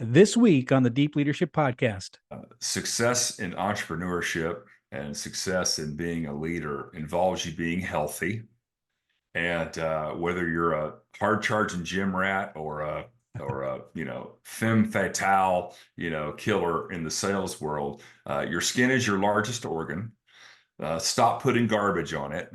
This week on the Deep Leadership Podcast. Success in entrepreneurship and success in being a leader involves you being healthy. And whether you're a hard charging gym rat or a femme fatale killer in the sales world, your skin is your largest organ. Stop putting garbage on it.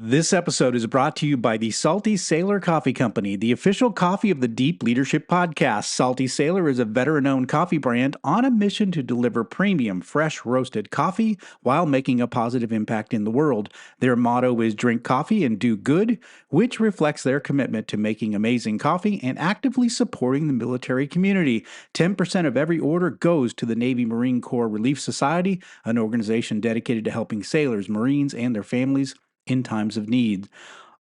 This episode is brought to you by the Salty Sailor Coffee Company, the official coffee of the Deep Leadership Podcast. Salty Sailor is a veteran-owned coffee brand on a mission to deliver premium, fresh roasted coffee while making a positive impact in the world. Their motto is drink coffee and do good, which reflects their commitment to making amazing coffee and actively supporting the military community. 10% of every order goes to the Navy Marine Corps Relief Society, an organization dedicated to helping sailors, Marines, and their families in times of need.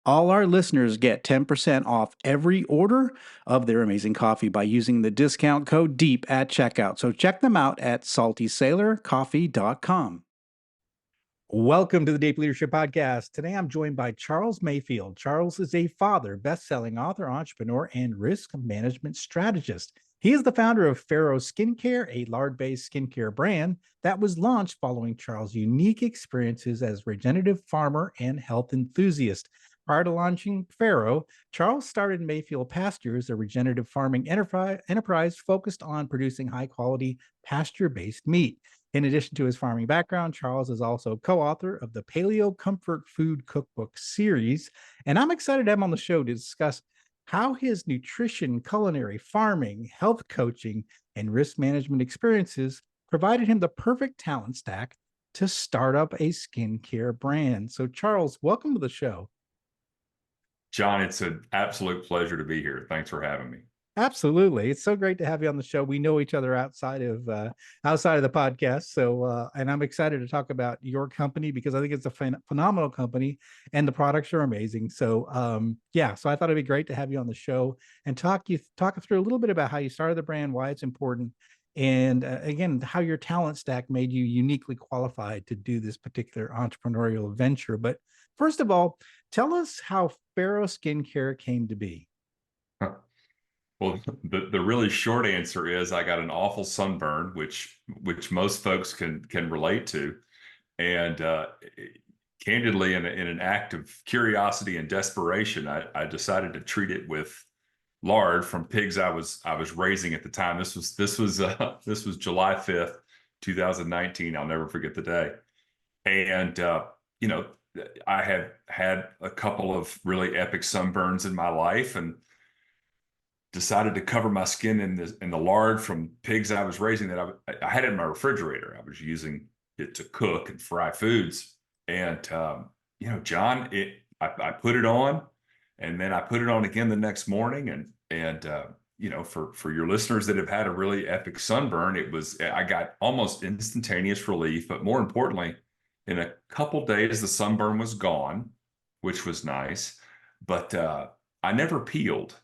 All our listeners get 10% off every order of their amazing coffee by using the discount code DEEP at checkout. So check them out at saltysailorcoffee.com. Welcome to the Deep Leadership Podcast. Today I'm joined by Charles Mayfield. Charles is a father, best-selling author, entrepreneur, and risk management strategist. He is the founder of Farrow Skincare, a lard-based skincare brand that was launched following Charles' unique experiences as regenerative farmer and health enthusiast. Prior to launching Farrow, Charles started Mayfield Pastures, a regenerative farming enterprise focused on producing high-quality pasture-based meat. In addition to his farming background, Charles is also co-author of the Paleo Comfort Food cookbook series, and I'm excited to have him on the show to discuss how his nutrition, culinary, farming, health coaching, and risk management experiences provided him the perfect talent stack to start up a skincare brand. So, Charles, welcome to the show. John, it's an absolute pleasure to be here. Thanks for having me. Absolutely. It's so great to have you on the show. We know each other outside of the podcast. So, and I'm excited to talk about your company because I think it's a phenomenal company and the products are amazing. So, so I thought it'd be great to have you on the show and talk through a little bit about how you started the brand, why it's important, and again, how your talent stack made you uniquely qualified to do this particular entrepreneurial venture. But first of all, tell us how Farrow Skincare came to be. Well, the really short answer is I got an awful sunburn, which most folks can relate to, and candidly, in an act of curiosity and desperation, I decided to treat it with lard from pigs I was raising at the time. This was July 5th, 2019. I'll never forget the day, and I have had a couple of really epic sunburns in my life, and decided to cover my skin in the lard from pigs I was raising that I had in my refrigerator. I was using it to cook and fry foods. And John, I put it on, and then I put it on again the next morning. And for your listeners that have had a really epic sunburn, I got almost instantaneous relief. But more importantly, in a couple days, the sunburn was gone, which was nice. But I never peeled.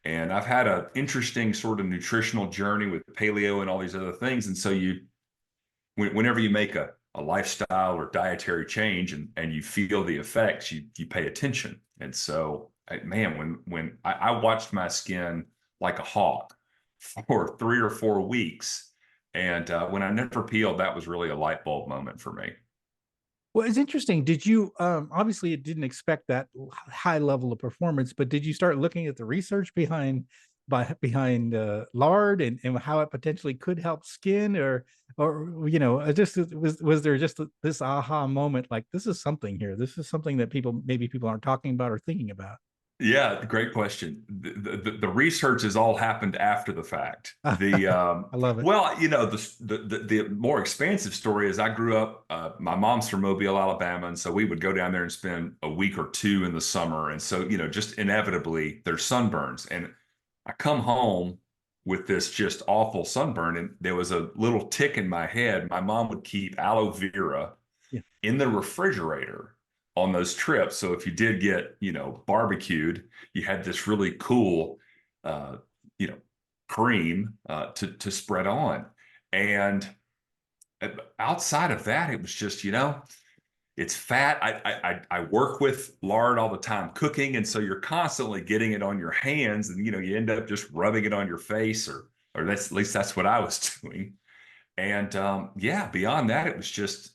And I've had an interesting sort of nutritional journey with paleo and all these other things. And so whenever you make a lifestyle or dietary change and you feel the effects, you pay attention. And so, man, when I watched my skin like a hawk for 3 or 4 weeks, and when I never peeled, that was really a light bulb moment for me. Well, it's interesting. Did you obviously it didn't expect that high level of performance, but did you start looking at the research behind lard and how it potentially could help skin or just was there just this aha moment like this is something here. This is something that people aren't talking about or thinking about. Yeah, great question. The research has all happened after the fact. The I love it. well, the more expansive story is I grew up. My mom's from Mobile, Alabama, and so we would go down there and spend a week or two in the summer. And so just inevitably there's sunburns, and I come home with this just awful sunburn, and there was a little tick in my head. My mom would keep aloe vera Yeah. in the refrigerator on those trips. So if you did get, barbecued, you had this really cool, uh, cream to spread on. And outside of that, it was just, it's fat. I work with lard all the time cooking, and so you're constantly getting it on your hands, and you end up just rubbing it on your face, or that's at least that's what I was doing. And yeah, beyond that, it was just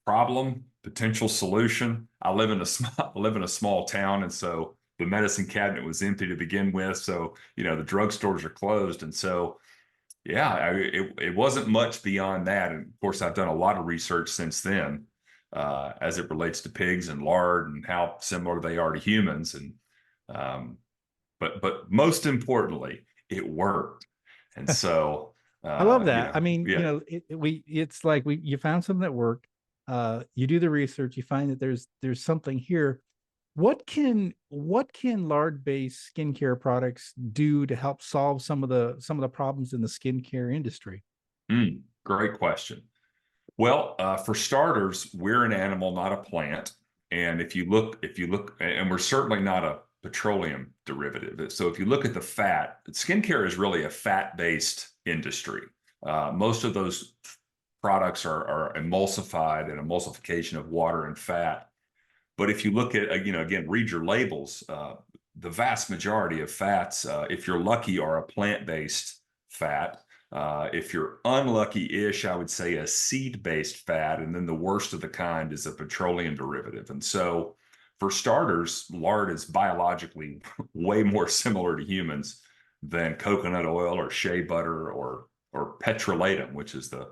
problem, potential solution. I live in a small town, and so the medicine cabinet was empty to begin with. So the drugstores are closed, and so yeah, it wasn't much beyond that. And of course, I've done a lot of research since then as it relates to pigs and lard and how similar they are to humans. And but most importantly, it worked. And so I love that. I mean, yeah. it's like you found something that worked. You do the research, you find that there's something here. What can lard-based skincare products do to help solve some of the problems in the skincare industry? Great question. Well, for starters, we're an animal, not a plant. And if you look, and we're certainly not a petroleum derivative. So if you look at the fat, skincare is really a fat-based industry. Most of those products are emulsified, and emulsification of water and fat. But if you look at, again, read your labels, the vast majority of fats, if you're lucky, are a plant-based fat. If you're unlucky-ish, I would say a seed-based fat, and then the worst of the kind is a petroleum derivative. And so, for starters, lard is biologically way more similar to humans than coconut oil or shea butter or petrolatum, which is the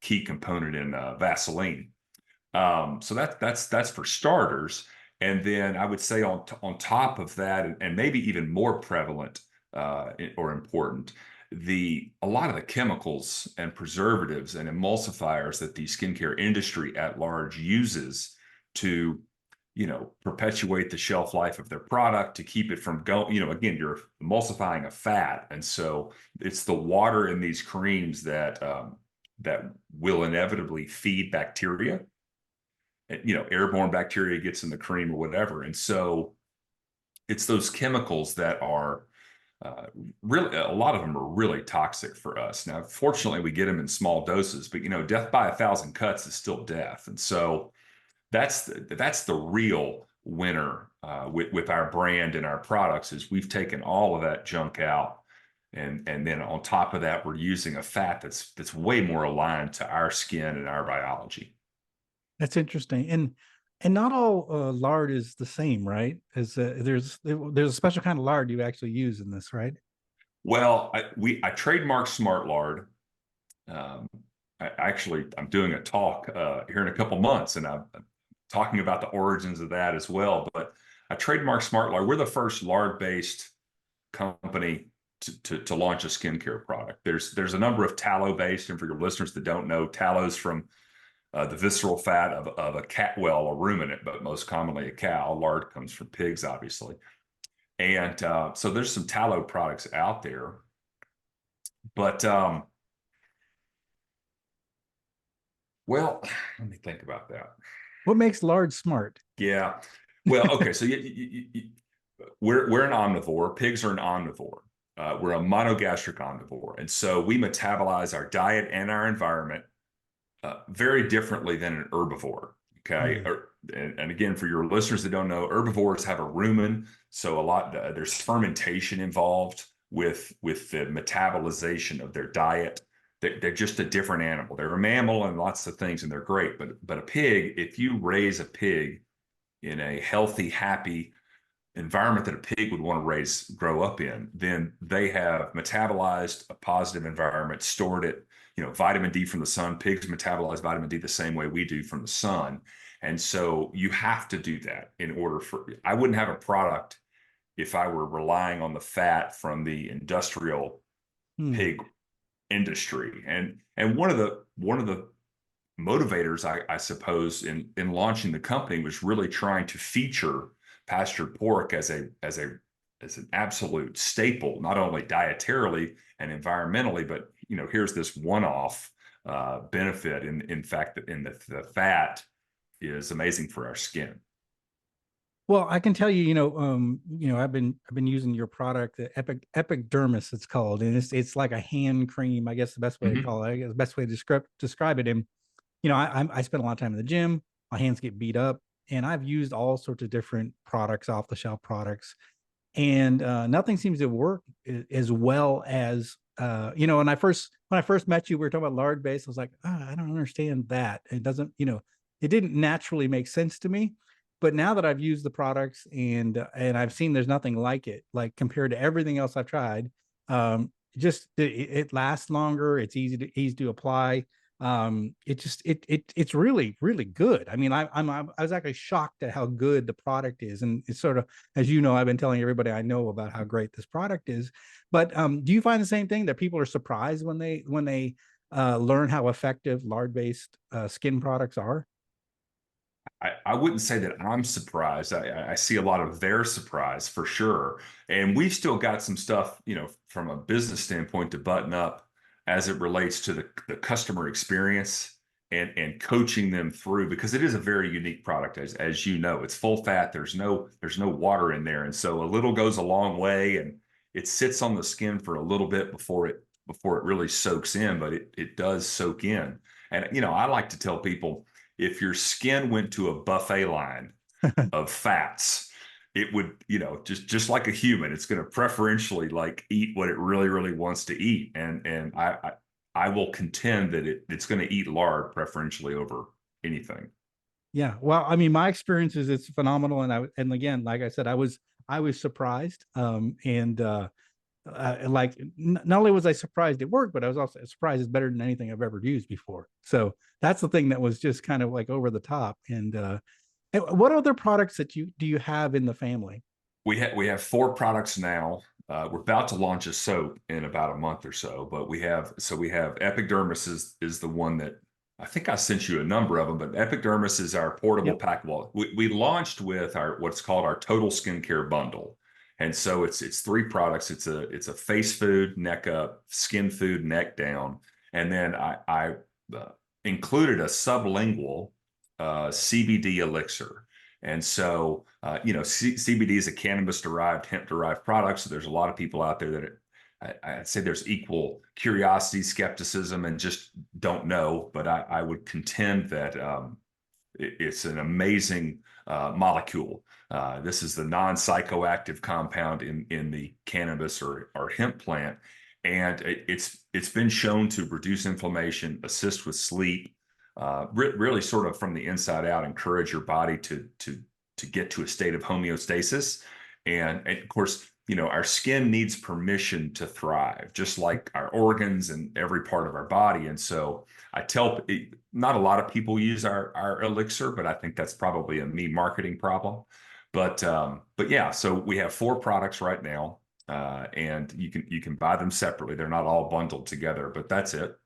key component in Vaseline. So that's for starters. And then I would say on top of that, and maybe even more prevalent or important, a lot of the chemicals and preservatives and emulsifiers that the skincare industry at large uses to perpetuate the shelf life of their product, to keep it from going, again, you're emulsifying a fat. And so it's the water in these creams that will inevitably feed bacteria. Airborne bacteria gets in the cream or whatever. And so it's those chemicals that are really, a lot of them are really toxic for us. Now, fortunately, we get them in small doses, but death by 1,000 cuts is still death. And so that's the real winner with our brand and our products, is we've taken all of that junk out. And then on top of that, we're using a fat that's way more aligned to our skin and our biology. That's interesting. And not all lard is the same, right? There's a special kind of lard you actually use in this, right? Well, I trademarked Smart Lard. Um, I'm doing a talk here in a couple months, and I'm talking about the origins of that as well. But I trademarked Smart Lard. We're the first lard-based company to launch a skincare product. There's a number of tallow-based, and for your listeners that don't know, tallow's from the visceral fat of a cat, well, a ruminant, but most commonly a cow. Lard comes from pigs, obviously. And so there's some tallow products out there. But well, let me think about that. What makes lard smart? Yeah. Well, okay. So we're an omnivore. Pigs are an omnivore. We're a monogastric omnivore, and so we metabolize our diet and our environment very differently than an herbivore. Okay. And again, for your listeners that don't know, herbivores have a rumen, so there's fermentation involved with the metabolization of their diet. They're just a different animal. They're a mammal and lots of things, and they're great. But a pig, if you raise a pig in a healthy, happy environment that a pig would want to grow up in, then they have metabolized a positive environment, stored it, vitamin D from the sun. Pigs metabolize vitamin D the same way we do from the sun. And so you have to do that I wouldn't have a product if I were relying on the fat from the industrial pig industry. And one of the motivators, I suppose, in launching the company was really trying to feature pastured pork as an absolute staple, not only dietarily and environmentally, but here's this one-off benefit in fact that in the fat is amazing for our skin. Well, I can tell you, I've been using your product, the Epidermis, it's called, and it's like a hand cream. I guess the best way to Hmm. call it, I guess the best way to describe it. And I spend a lot of time in the gym. My hands get beat up, and I've used all sorts of different products, off the shelf products, and nothing seems to work as well as when I first met you, we were talking about lard based. I was like, I don't understand that. It doesn't, it didn't naturally make sense to me. But now that I've used the products and I've seen there's nothing like it, like compared to everything else I've tried, it lasts longer. It's easy to apply. It's really good. I mean, I was actually shocked at how good the product is, and it's sort of, as you know, I've been telling everybody I know about how great this product is. But do you find the same thing, that people are surprised when they learn how effective lard-based skin products are? I wouldn't say that I'm surprised. I see a lot of their surprise for sure. And we've still got some stuff, from a business standpoint to button up as it relates to the customer experience and coaching them through, because it is a very unique product, as you know. It's full fat, there's no water in there. And so a little goes a long way, and it sits on the skin for a little bit before it really soaks in, but it does soak in. And I like to tell people, if your skin went to a buffet line of fats, it would, just like a human, it's going to preferentially like eat what it really, really wants to eat. And I will contend that it's going to eat lard preferentially over anything. Yeah. Well, I mean, my experience is it's phenomenal, and again, like I said, I was surprised, like not only was I surprised it worked, but I was also surprised it's better than anything I've ever used before. So that's the thing that was just kind of like over the top. And what other products that you have in the family? We have four products now. We're about to launch a soap in about a month or so, but we have Epidermis is the one that I think I sent you a number of them, but Epidermis is our portable Yep. pack wall. We launched with our what's called our total skincare bundle. And so it's three products. It's a face food, neck up, skin food, neck down. And then I included a sublingual CBD elixir. And so, CBD is a cannabis-derived, hemp-derived product. So there's a lot of people out there that I'd say there's equal curiosity, skepticism, and just don't know. But I would contend that it's an amazing molecule. This is the non-psychoactive compound in the cannabis or hemp plant, and it's been shown to reduce inflammation, assist with sleep, really sort of from the inside out, encourage your body to get to a state of homeostasis. And of course, our skin needs permission to thrive, just like our organs and every part of our body. And so I tell, not a lot of people use our elixir, but I think that's probably a me marketing problem. But yeah, so we have four products right now, and you can buy them separately. They're not all bundled together, but that's it.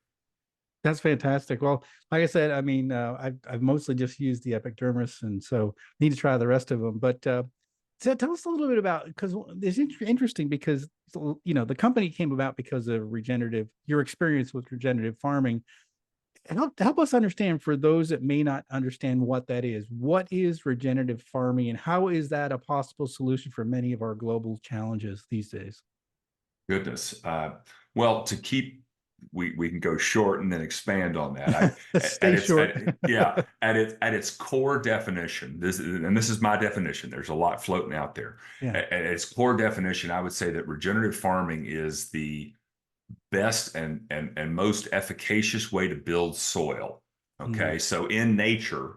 That's fantastic. Well, like I said, I mean, I've mostly just used the Epidermis, and so need to try the rest of them. But so tell us a little bit about, because it's interesting because the company came about because of your experience with regenerative farming. Help us understand, for those that may not understand what that is. What is regenerative farming, and how is that a possible solution for many of our global challenges these days? Goodness. Well, we can go short and then expand on that. Stay short. At its core definition, this is my definition. There's a lot floating out there. Yeah. At its core definition, I would say that regenerative farming is the best and most efficacious way to build soil. Mm. Okay, so in nature,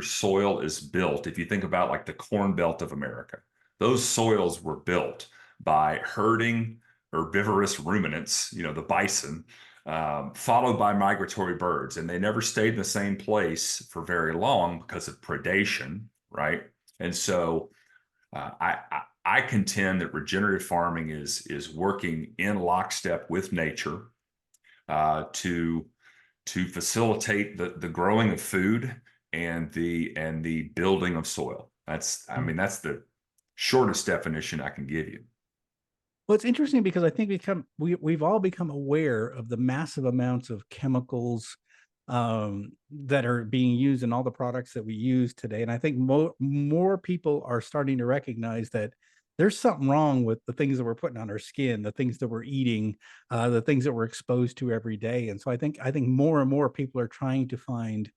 soil is built. If you think about like the Corn Belt of America, those soils were built by herding herbivorous ruminants, the bison, followed by migratory birds, and they never stayed in the same place for very long because of predation, right? And so I contend that regenerative farming is working in lockstep with nature, to facilitate the growing of food and the building of soil. I Mm. mean, that's the shortest definition I can give you. Well, it's interesting because I think we've all become aware of the massive amounts of chemicals that are being used in all the products that we use today. And I think more people are starting to recognize that there's something wrong with the things that we're putting on our skin, the things that we're eating, the things that we're exposed to every day. And so I think more and more people are trying to find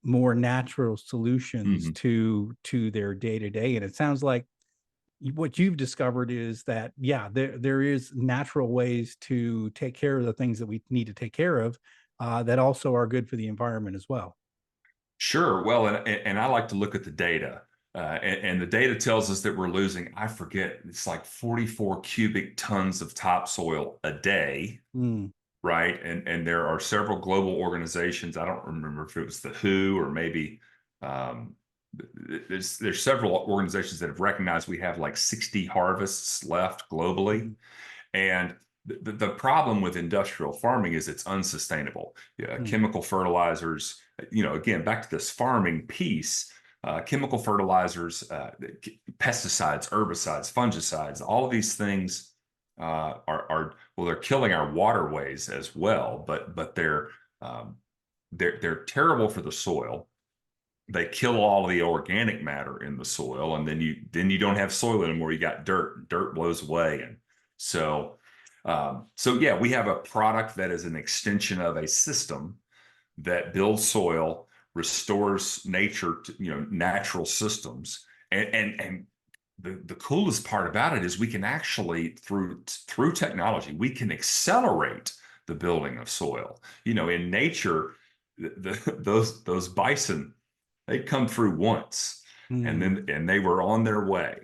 more natural solutions Hmm. to their day to day. And it sounds like what you've discovered is that, yeah, there is natural ways to take care of the things that we need to take care of, that also are good for the environment as well. Sure. Well, and I like to look at the data. And the data tells us that we're losing, I forget, it's like 44 cubic tons of topsoil a day, Mm, right? And there are several global organizations. I don't remember if it was the WHO or maybe um, there's several organizations that have recognized we have like 60 harvests left globally. mm, And the problem with industrial farming is it's unsustainable. Yeah, mm, chemical fertilizers, again, back to this farming piece, chemical fertilizers, pesticides, herbicides, fungicides, all of these things well, they're killing our waterways as well, but um, they're terrible for the soil. They kill all the organic matter in the soil, and then you don't have soil anymore. You got dirt. Dirt blows away, and so so yeah, we have a product that is an extension of a system that builds soil, restores nature to, natural systems, and the coolest part about it is we can actually through technology we can accelerate the building of soil. In nature, those bison, they come through once, and mm, then they were on their way.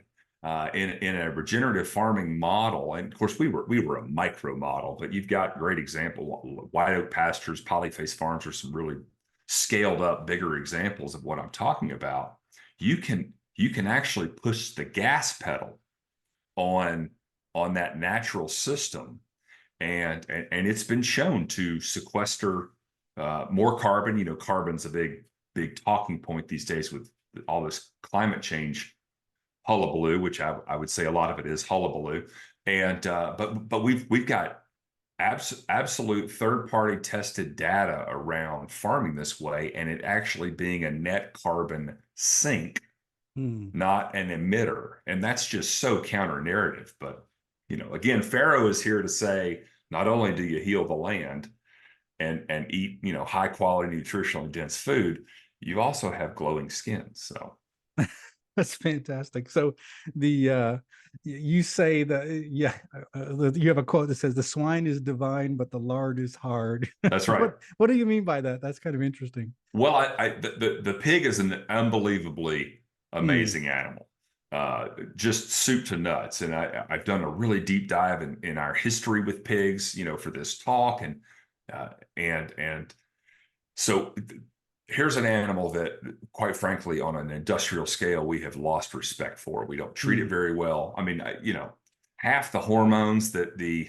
In a regenerative farming model, and of course we were a micro model, but you've got great example. White Oak Pastures, Polyface Farms are some really scaled up, bigger examples of what I'm talking about. You can actually push the gas pedal on that natural system, and it's been shown to sequester more carbon. Carbon's a big talking point these days with all this climate change hullabaloo, which I would say a lot of it is hullabaloo. And but we've got absolute third party tested data around farming this way, and it actually being a net carbon sink, mm. not an emitter. And that's just so counter narrative. But again, Farrow is here to say not only do you heal the land and eat high quality nutritionally dense food, you also have glowing skin. So That's fantastic. So the you say that, yeah, you have a quote that says the swine is divine, but the lard is hard. that's right. What do you mean by that? That's kind of interesting. Well, the pig is an unbelievably Mm, amazing animal, just soup to nuts. And I've done a really deep dive in our history with pigs, for this talk, and so here's an animal that, quite frankly, on an industrial scale, we have lost respect for. We don't treat it mm, very well. I mean, half the hormones that the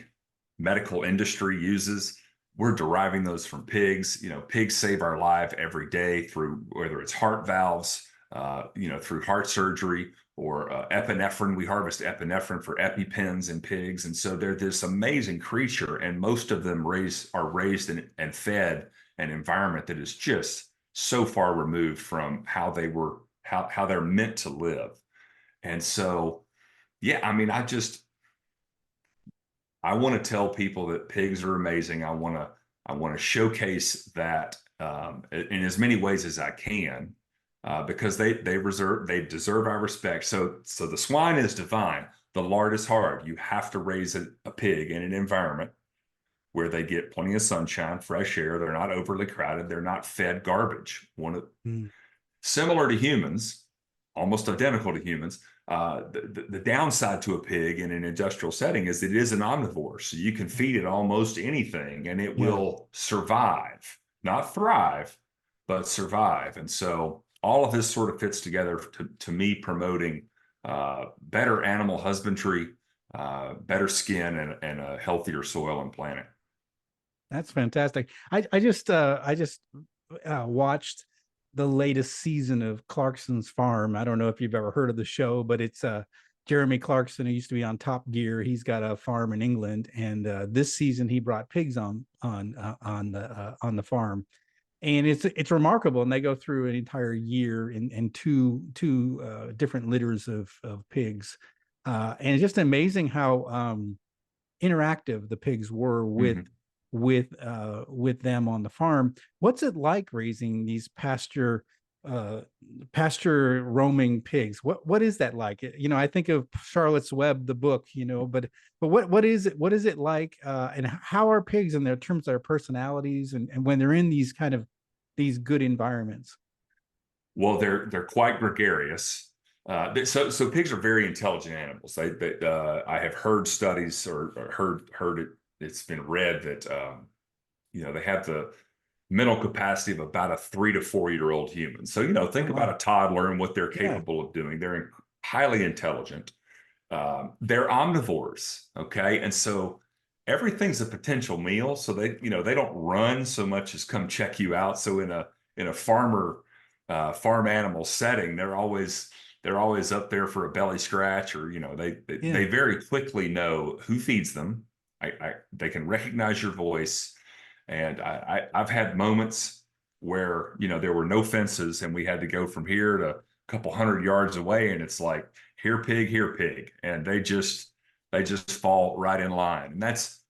medical industry uses, we're deriving those from pigs. Pigs save our life every day through whether it's heart valves, through heart surgery or epinephrine. We harvest epinephrine for EpiPens in pigs, and so they're this amazing creature. And most of them are raised and fed an environment that is just so far removed from how they're meant to live. And so, yeah, I mean, I want to tell people that pigs are amazing. I want to showcase that in as many ways as I can, because they deserve our respect. So the swine is divine. The lard is hard. You have to raise a pig in an environment where they get plenty of sunshine, fresh air. They're not overly crowded. They're not fed garbage. mm, Similar to humans, almost identical to humans. The downside to a pig in an industrial setting is it is an omnivore. So you can feed it almost anything and it yeah. will survive, not thrive, but survive. And so all of this sort of fits together to me promoting better animal husbandry, better skin, and a healthier soil and planet. That's fantastic. I just watched the latest season of Clarkson's Farm. I don't know if you've ever heard of the show, but it's Jeremy Clarkson, who used to be on Top Gear. He's got a farm in England, and this season he brought pigs on the farm. and it's remarkable. And they go through an entire year in two different litters of pigs, and it's just amazing how interactive the pigs were Mhm. with them on the farm. What's it like raising these uh pasture roaming pigs? What is that like? I think of Charlotte's Web, the book, but what is it like, and how are pigs in their terms of their personalities, and when they're in these kind of these good environments? Well, they're quite gregarious. So pigs are very intelligent animals. I have heard studies or heard it. It's been read that they have the mental capacity of about a 3 to 4 year old human. So Oh think about wow. a toddler and what they're Yeah. capable of doing. They're highly intelligent. They're omnivores, okay, and so everything's a potential meal. So they don't run so much as come check you out. So in a farm animal setting, they're always up there for a belly scratch, or they Yeah. very quickly know who feeds them. They can recognize your voice, and I've had moments where there were no fences and we had to go from here to a couple hundred yards away, and it's like, here pig, and they just fall right in line. And that's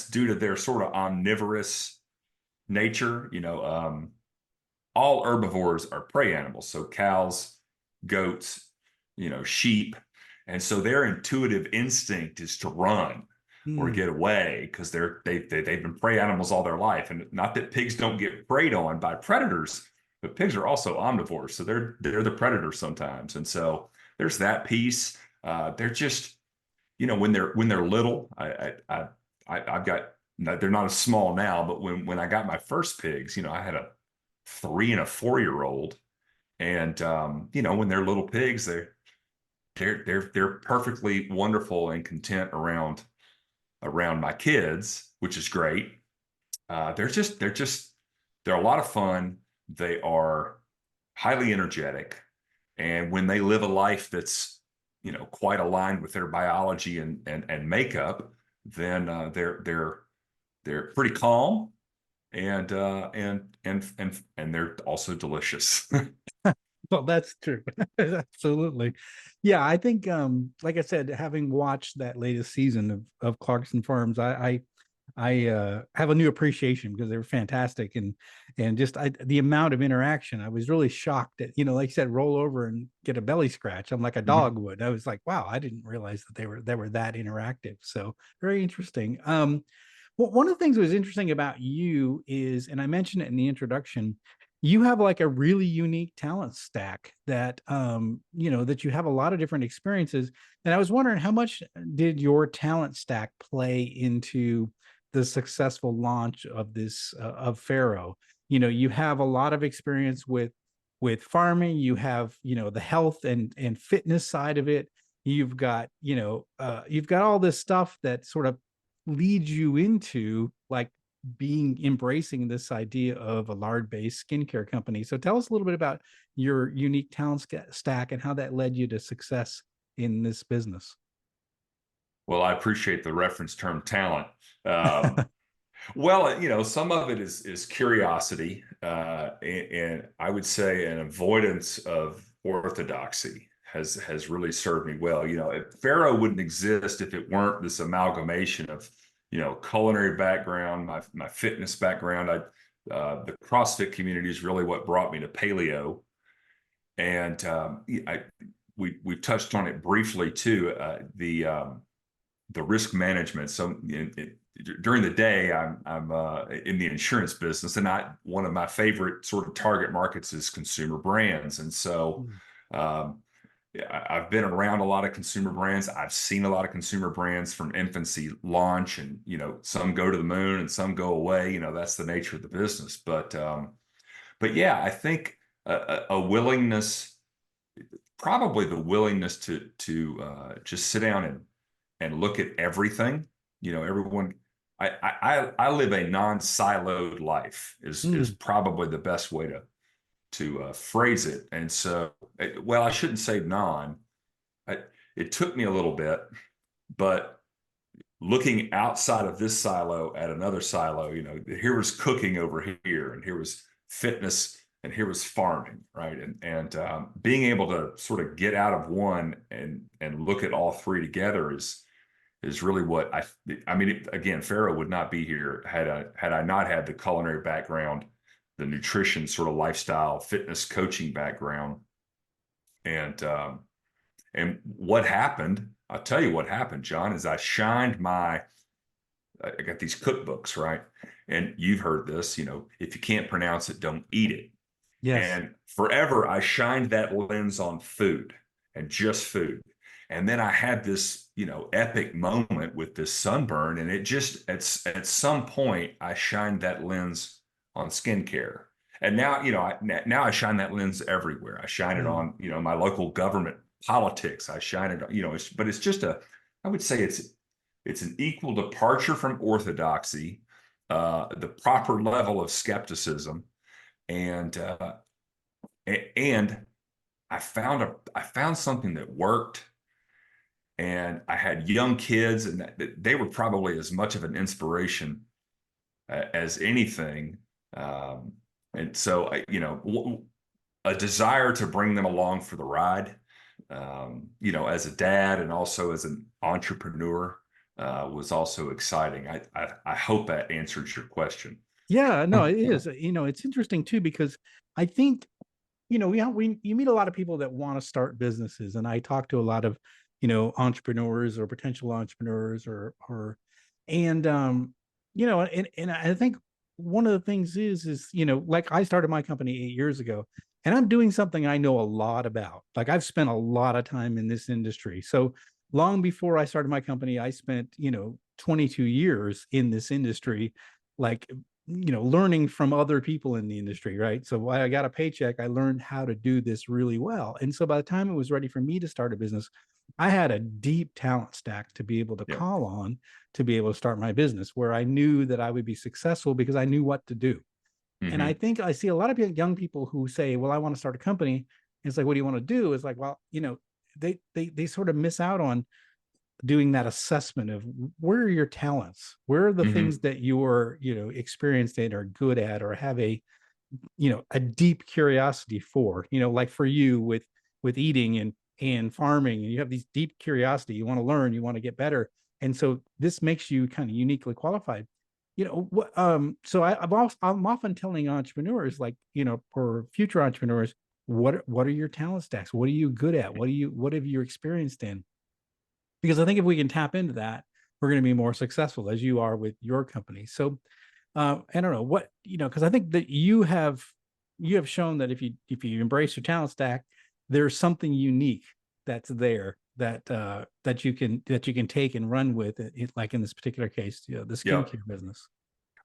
due to their sort of omnivorous nature. All herbivores are prey animals, so cows, goats, sheep. And so their intuitive instinct is to run or Hmm. get away, because they've been prey animals all their life. And not that pigs don't get preyed on by predators, but pigs are also omnivores, so they're the predators sometimes. And so there's that piece. They're just, when they're little, I've got, they're not as small now, but when I got my first pigs, I had a 3 and a 4 year old, and when they're little pigs, they're perfectly wonderful and content around my kids, which is great. They're a lot of fun. They are highly energetic, and when they live a life that's quite aligned with their biology and makeup, then they're pretty calm, and they're also delicious. Well, that's true. Absolutely. Yeah, I think like I said, having watched that latest season of Clarkson Farms, I have a new appreciation because they were fantastic, and just the amount of interaction. I was really shocked that, like you said, roll over and get a belly scratch. I'm like a Mhm. dog would. I was like, wow, I didn't realize that they were that interactive. So very interesting. Well, one of the things that was interesting about you is, and I mentioned it in the introduction, you have like a really unique talent stack that that you have a lot of different experiences. And I was wondering, how much did your talent stack play into the successful launch of this of Farrow? You have a lot of experience with farming. You have the health and fitness side of it. You've got all this stuff that sort of leads you into like being embracing this idea of a lard-based skincare company. So tell us a little bit about your unique talent stack and how that led you to success in this business. Well, I appreciate the reference term talent. Well, some of it is curiosity, and I would say an avoidance of orthodoxy has really served me well. Pharaoh wouldn't exist if it weren't this amalgamation of, culinary background, my fitness background. The CrossFit community is really what brought me to paleo, and we touched on it briefly too. The risk management. So during the day, I'm in the insurance business, and one of my favorite sort of target markets is consumer brands. And so um, I've been around a lot of consumer brands. I've seen a lot of consumer brands from infancy launch, and some go to the moon and some go away. That's the nature of the business. But yeah, I think a willingness, probably the willingness to just sit down and look at everything. Everyone. I live a non-siloed life is Mm. probably the best way to phrase it. And so, well, I shouldn't say non. I, it took me a little bit, but looking outside of this silo at another silo, here was cooking over here, and here was fitness, and here was farming, right? And being able to sort of get out of one and look at all three together is really what I mean. Again, Farrow would not be here had I not had the culinary background, the nutrition sort of lifestyle, fitness coaching background, and and what happened. I'll tell you what happened, John, is I got these cookbooks, right? And you've heard this, if you can't pronounce it, don't eat it. Yes. And forever, I shined that lens on food and just food. And then I had this, epic moment with this sunburn. And it just, at some point, I shined that lens on skincare. And now, now I shine that lens everywhere. I shine it on, my local government politics. I shine it, but it's just I would say it's an equal departure from orthodoxy, the proper level of skepticism, and and I found something that worked, and I had young kids, and they were probably as much of an inspiration as anything, and so a desire to bring them along for the ride, as a dad and also as an entrepreneur, was also exciting. I hope that answers your question. Yeah, no, it is. It's interesting too, because I think, you meet a lot of people that want to start businesses, and I talk to a lot of, entrepreneurs or potential entrepreneurs and I think one of the things is, like I started my company 8 years ago, and I'm doing something I know a lot about. Like I've spent a lot of time in this industry. So long before I started my company, I spent, 22 years in this industry, like, learning from other people in the industry, right? So while I got a paycheck, I learned how to do this really well. And so by the time it was ready for me to start a business, I had a deep talent stack to be able to Yeah. call on to be able to start my business, where I knew that I would be successful because I knew what to do. And I Mm-hmm. think I see a lot of young people who say, well, I want to start a company. And it's like, what do you want to do? It's like, well, they sort of miss out on doing that assessment of where are your talents, where are the things Mm-hmm. that you're experienced in or good at or have a deep curiosity for, like for you with eating and farming, and you have these deep curiosity, you want to learn, you want to get better, and so this makes you kind of uniquely qualified. So I'm often telling entrepreneurs, like, for future entrepreneurs, what are your talent stacks, what are you good at, what have you experienced in, because I think if we can tap into that, we're going to be more successful, as you are with your company. So I don't know what, because I think that you have shown that if you embrace your talent stack, there's something unique that's there that you can take and run with it, like in this particular case, the Yep. skincare business.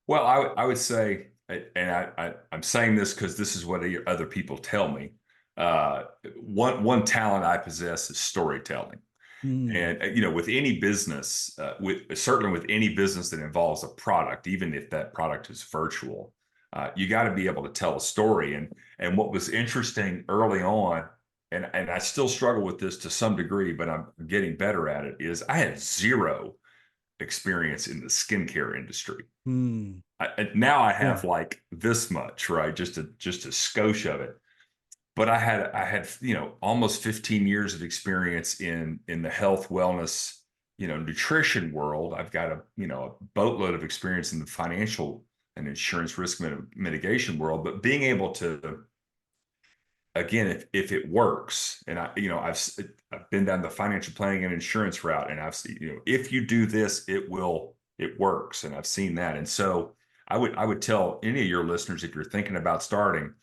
Well, I would say, and I'm saying this because this is what other people tell me. One talent I possess is storytelling. Mm, And with any business, with certainly with any business that involves a product, even if that product is virtual, you got to be able to tell a story. And what was interesting early on, and I still struggle with this to some degree, but I'm getting better at it, is I had zero experience in the skincare industry. mm, Now I yeah. have like this much, right? Just a skosh of it. But I had almost 15 years of experience in the health, wellness, nutrition world. I've got a boatload of experience in the financial and insurance risk mitigation world. But being able to, again, if it works, and I've been down the financial planning and insurance route, and I've seen, if you do this, it works, and I've seen that. And so I would tell any of your listeners, if you're thinking about starting,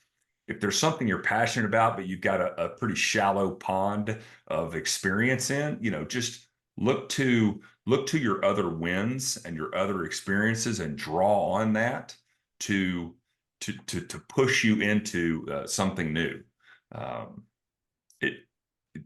if there's something you're passionate about, but you've got a pretty shallow pond of experience in, just look to your other wins and your other experiences and draw on that to to push you into something new. Um, it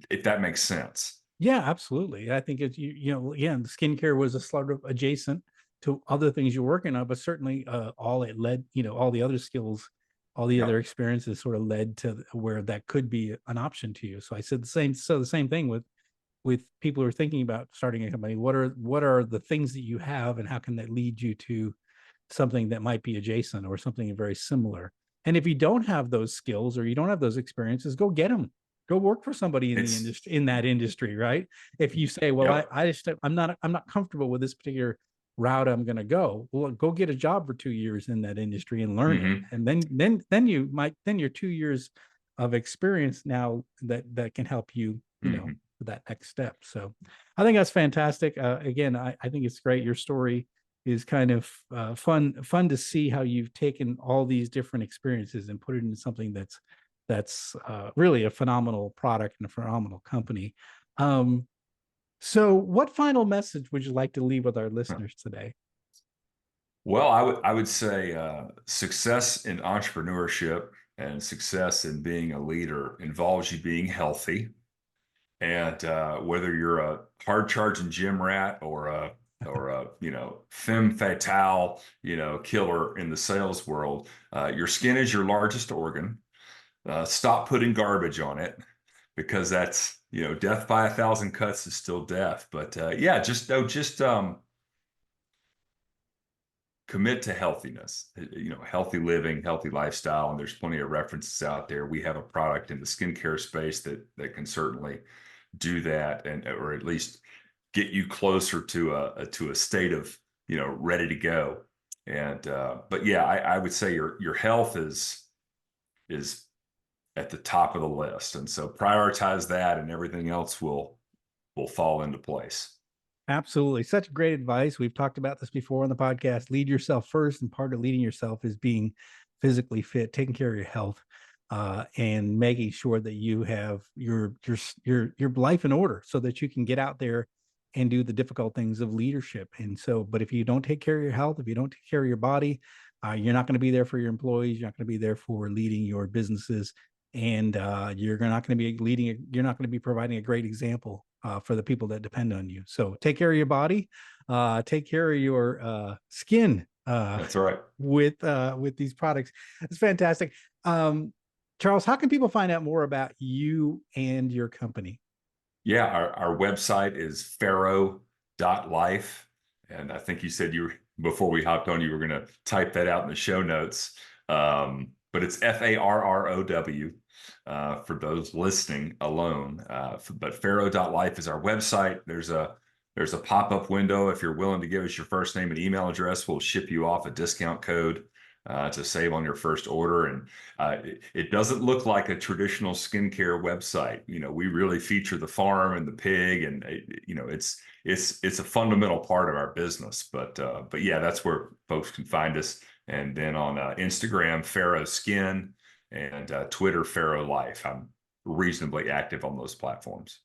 if that makes sense. Yeah, absolutely. I think it's yeah, the skincare was a sort of adjacent to other things you're working on, but certainly all it led, all the other skills, all the other Yep. experiences sort of led to where that could be an option to you. So I said the same thing with people who are thinking about starting a company, what are the things that you have, and how can that lead you to something that might be adjacent or something very similar? And if you don't have those skills or you don't have those experiences, go get them. Go work for somebody in the It's industry, in that industry, right? If you say, well, yep. I'm not comfortable with this particular route I'm going to go, well, go get a job for 2 years in that industry and learn it. Hmm. And then your 2 years of experience now that can help you, Hmm. for that next step. So I think that's fantastic. Again, I think it's great. Your story is kind of fun to see how you've taken all these different experiences and put it into something that's really a phenomenal product and a phenomenal company. So what final message would you like to leave with our listeners today? Well, I would say success in entrepreneurship and success in being a leader involves you being healthy. And whether you're a hard charging gym rat or a femme fatale killer in the sales world, your skin is your largest organ. Stop putting garbage on it, because that's death by 1,000 cuts is still death. But yeah, just commit to healthiness, healthy living, healthy lifestyle. And there's plenty of references out there. We have a product in the skincare space that can certainly do that, and or at least get you closer to a state of ready to go. And but yeah, I would say your health is at the top of the list, and so prioritize that, and everything else will fall into place. Absolutely. Such great advice. We've talked about this before on the podcast. Lead yourself first. And part of leading yourself is being physically fit, taking care of your health, and making sure that you have your life in order so that you can get out there and do the difficult things of leadership. And so, but if you don't take care of your health, if you don't take care of your body, you're not going to be there for your employees. You're not going to be there for leading your businesses, and you're not going to be leading. You're not going to be providing a great example for the people that depend on you. So take care of your body, take care of your skin That's all right. with these products. It's fantastic. Charles, how can people find out more about you and your company? Yeah, our website is farrow.life. And I think you said before we hopped on, you were going to type that out in the show notes. But it's FARROW for those listening alone. But farrow.life is our website. There's a pop-up window. If you're willing to give us your first name and email address, we'll ship you off a discount code to save on your first order. And it doesn't look like a traditional skincare website. We really feature the farm and the pig, and it's a fundamental part of our business. But yeah, that's where folks can find us. And then on Instagram, Farrow Skin, and Twitter, Farrow Life. I'm reasonably active on those platforms.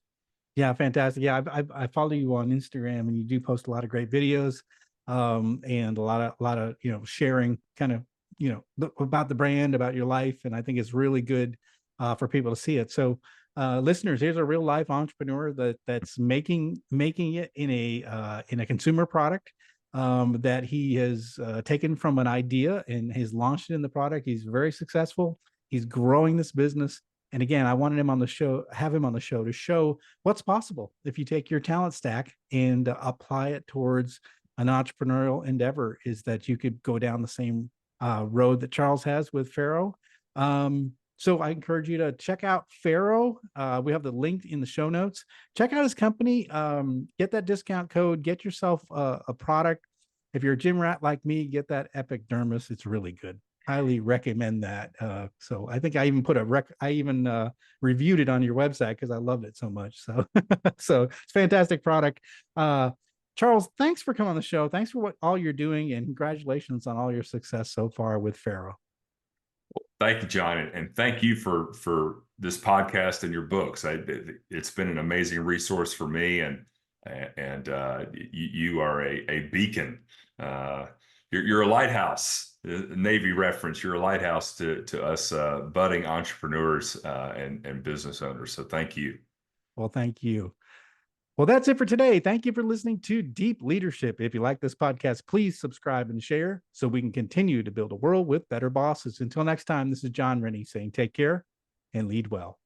Yeah, fantastic. Yeah, I follow you on Instagram, and you do post a lot of great videos, and a lot of sharing kind of about the brand, about your life, and I think it's really good for people to see it. So, listeners, here's a real life entrepreneur that's making it in a consumer product that he has taken from an idea and has launched it in the product. He's very successful. He's growing this business. And again, I wanted him on the show, have him on the show to show what's possible if you take your talent stack and apply it towards an entrepreneurial endeavor, is that you could go down the same road that Charles has with Farrow. So I encourage you to check out Farrow. We have the link in the show notes. Check out his company. Get that discount code. Get yourself a product. If you're a gym rat like me, get that Epic Dermis. It's really good. Highly recommend that. So I think I even reviewed it on your website because I loved it so much. So so it's a fantastic product. Charles, thanks for coming on the show. Thanks for all you're doing, and congratulations on all your success so far with Farrow. Thank you, John, and thank you for this podcast and your books. It's been an amazing resource for me, and you are a beacon. You're a lighthouse. Navy reference. You're a lighthouse to us budding entrepreneurs and business owners. So thank you. Well, thank you. Well, that's it for today. Thank you for listening to Deep Leadership. If you like this podcast, please subscribe and share so we can continue to build a world with better bosses. Until next time, this is John Rennie saying take care and lead well.